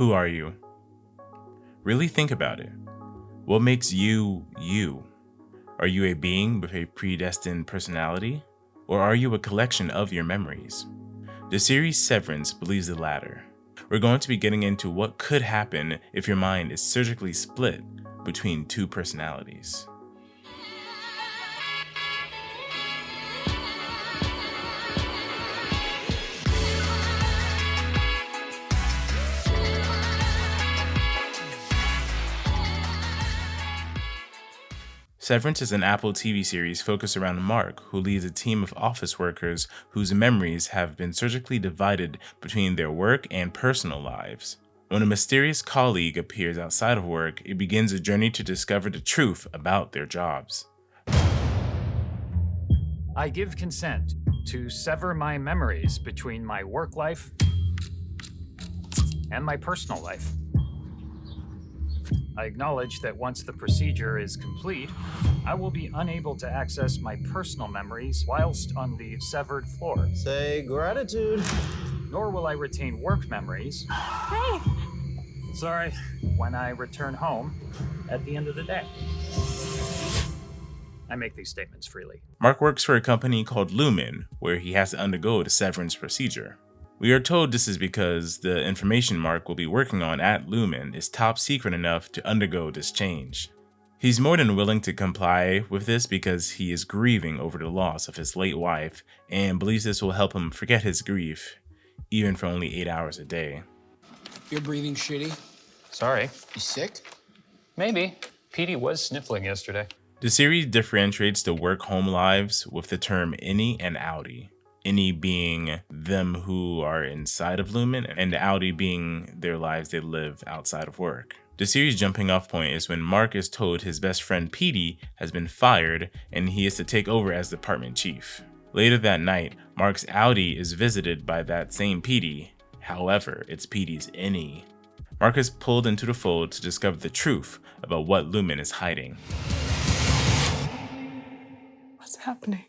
Who are you? Really think about it. What makes you, you? Are you a being with a predestined personality? Or are you a collection of your memories? The series Severance believes the latter. We're going to be getting into what could happen if your mind is surgically split between two personalities. Severance is an Apple TV series focused around Mark, who leads a team of office workers whose memories have been surgically divided between their work and personal lives. When a mysterious colleague appears outside of work, it begins a journey to discover the truth about their jobs. I give consent to sever my memories between my work life and my personal life. I acknowledge that once the procedure is complete, I will be unable to access my personal memories whilst on the severed floor. Say gratitude. Nor will I retain work memories. Hey! Sorry, when I return home at the end of the day. I make these statements freely. Mark works for a company called Lumen, where he has to undergo the severance procedure. We are told this is because the information Mark will be working on at Lumen is top secret enough to undergo this change. He's more than willing to comply with this because he is grieving over the loss of his late wife and believes this will help him forget his grief, even for only 8 hours a day. You're breathing shitty? Sorry. You sick? Maybe. Petey was sniffling yesterday. The series differentiates the work-home lives with the term innie and outie. Innie being them who are inside of Lumen, and outie being their lives they live outside of work. The series jumping off point is when Mark is told his best friend Petey has been fired and he is to take over as department chief. Later that night, Mark's outie is visited by that same Petey. However, it's Petey's innie. Mark is pulled into the fold to discover the truth about what Lumen is hiding. What's happening?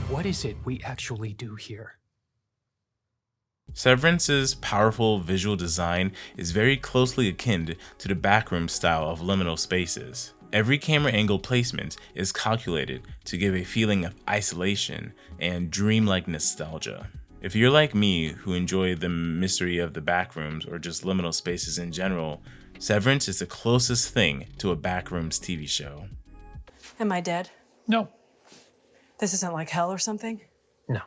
What is it we actually do here? Severance's powerful visual design is very closely akin to the backroom style of liminal spaces. Every camera angle placement is calculated to give a feeling of isolation and dreamlike nostalgia. If you're like me, who enjoy the mystery of the backrooms or just liminal spaces in general, Severance is the closest thing to a Backrooms TV show. Am I dead? No. This isn't like hell or something? No.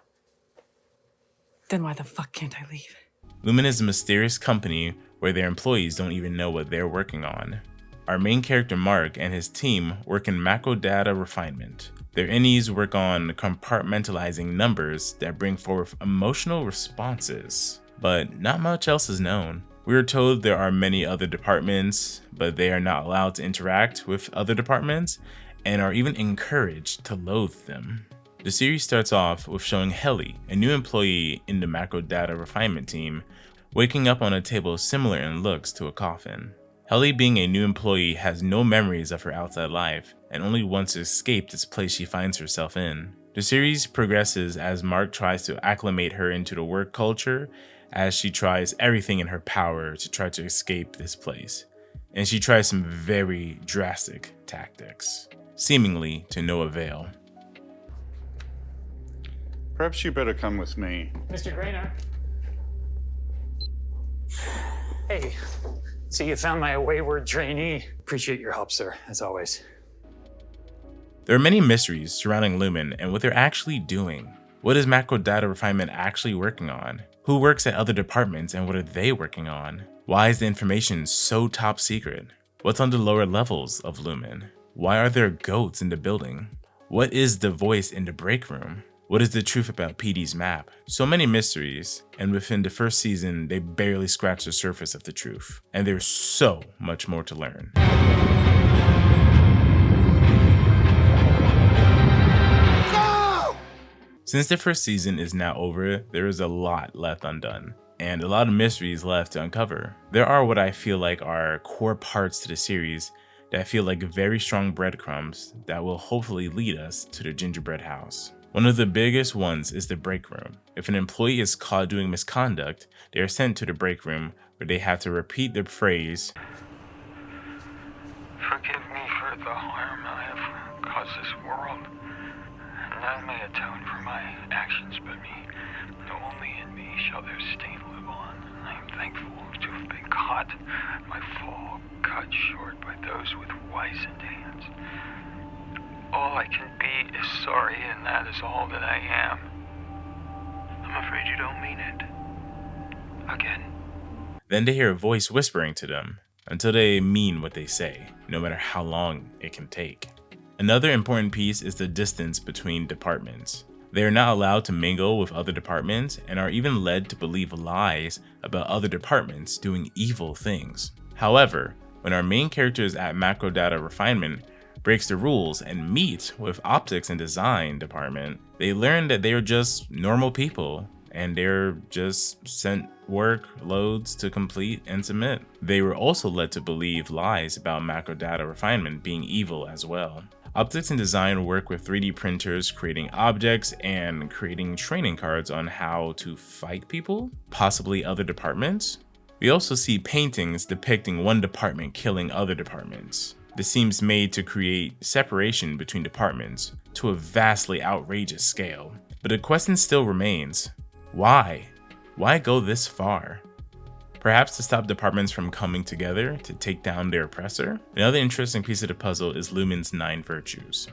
Then why the fuck can't I leave? Lumen is a mysterious company where their employees don't even know what they're working on. Our main character Mark and his team work in macro data refinement. Their innies work on compartmentalizing numbers that bring forth emotional responses, but not much else is known. We are told there are many other departments, but they are not allowed to interact with other departments and are even encouraged to loathe them. The series starts off with showing Helly, a new employee in the macro data refinement team, waking up on a table similar in looks to a coffin. Helly, being a new employee, has no memories of her outside life and only wants to escape this place she finds herself in. The series progresses as Mark tries to acclimate her into the work culture as she tries everything in her power to try to escape this place. And she tries some very drastic tactics, seemingly to no avail. Perhaps you better come with me. Mr. Grainer. Hey, see you found my wayward trainee. Appreciate your help, sir, as always. There are many mysteries surrounding Lumen and what they're actually doing. What is macro data refinement actually working on? Who works at other departments and what are they working on? Why is the information so top secret? What's on the lower levels of Lumen? Why are there goats in the building? What is the voice in the break room? What is the truth about Petey's map? So many mysteries, and within the first season, they barely scratch the surface of the truth. And there's so much more to learn. Since the first season is now over, there is a lot left undone, and a lot of mysteries left to uncover. There are what I feel like are core parts to the series that feel like very strong breadcrumbs that will hopefully lead us to the gingerbread house. One of the biggest ones is the break room. If an employee is caught doing misconduct, they are sent to the break room where they have to repeat the phrase, "Forgive me for the harm I have caused this world. None may atone for my actions but me. Only in me shall their stain live on. I am thankful to have been caught, my fall cut short by those with wizened hands. All I can be is sorry, and that is all that I am. I'm afraid you don't mean it. Again." Then they hear a voice whispering to them until they mean what they say, no matter how long it can take. Another important piece is the distance between departments. They are not allowed to mingle with other departments and are even led to believe lies about other departments doing evil things. However, when our main characters at Macro Data Refinement breaks the rules and meet with Optics and Design Department, they learn that they are just normal people and they're just sent work loads to complete and submit. They were also led to believe lies about Macro Data Refinement being evil as well. Optics and Design work with 3D printers, creating objects and creating training cards on how to fight people, possibly other departments. We also see paintings depicting one department killing other departments. This seems made to create separation between departments to a vastly outrageous scale. But the question still remains, why? Why go this far? Perhaps to stop departments from coming together to take down their oppressor? Another interesting piece of the puzzle is Lumen's 9 virtues.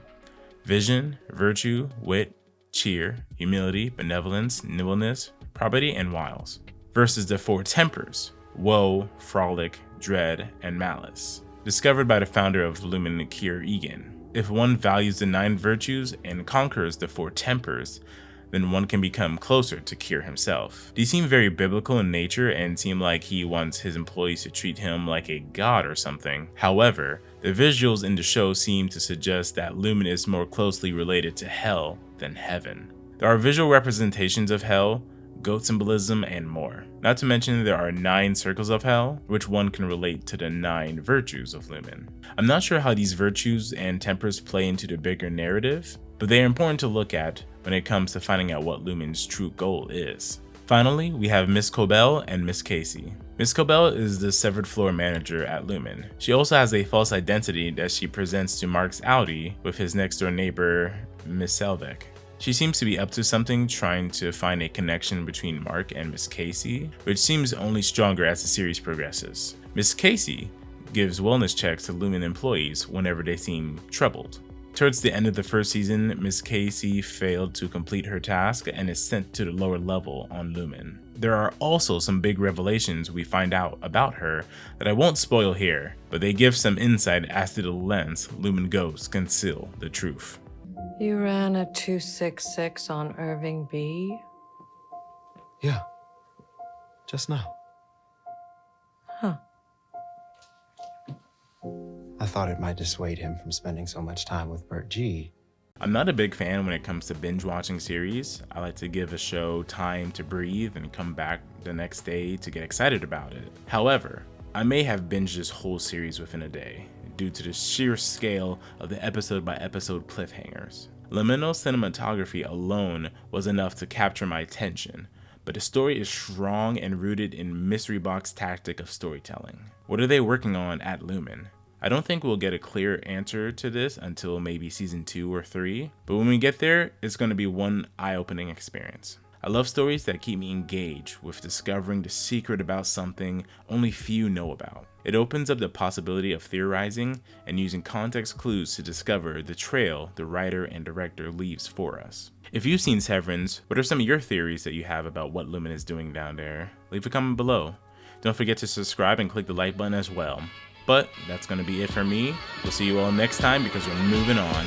Vision, virtue, wit, cheer, humility, benevolence, nimbleness, probity, and wiles. Versus the 4 tempers, woe, frolic, dread, and malice. Discovered by the founder of Lumen, Kier Egan. If one values the 9 virtues and conquers the 4 tempers, then one can become closer to Kier himself. These seem very biblical in nature and seem like he wants his employees to treat him like a god or something. However, the visuals in the show seem to suggest that Lumen is more closely related to hell than heaven. There are visual representations of hell, goat symbolism, and more. Not to mention there are 9 circles of hell, which one can relate to the 9 virtues of Lumen. I'm not sure how these virtues and tempers play into the bigger narrative, but they are important to look at when it comes to finding out what Lumen's true goal is. Finally, we have Miss Cobell and Miss Casey. Miss Cobell is the severed floor manager at Lumen. She also has a false identity that she presents to Mark's Audi with his next door neighbor, Miss Selvek. She seems to be up to something, trying to find a connection between Mark and Miss Casey, which seems only stronger as the series progresses. Miss Casey gives wellness checks to Lumen employees whenever they seem troubled. Towards the end of the first season, Miss Casey failed to complete her task and is sent to the lower level on Lumen. There are also some big revelations we find out about her that I won't spoil here, but they give some insight as to the lengths Lumen goes to conceal the truth. You ran a 266 on Irving B? Yeah. Just now. Huh. I thought it might dissuade him from spending so much time with Bert G. I'm not a big fan when it comes to binge watching series. I like to give a show time to breathe and come back the next day to get excited about it. However, I may have binged this whole series within a day due to the sheer scale of the episode by episode cliffhangers. Liminal cinematography alone was enough to capture my attention, but the story is strong and rooted in mystery box tactic of storytelling. What are they working on at Lumen? I don't think we'll get a clear answer to this until maybe season 2 or 3, but when we get there, it's going to be one eye-opening experience. I love stories that keep me engaged with discovering the secret about something only few know about. It opens up the possibility of theorizing and using context clues to discover the trail the writer and director leaves for us. If you've seen Severance, what are some of your theories that you have about what Lumen is doing down there? Leave a comment below. Don't forget to subscribe and click the like button as well. But that's going to be it for me. We'll see you all next time because we're moving on.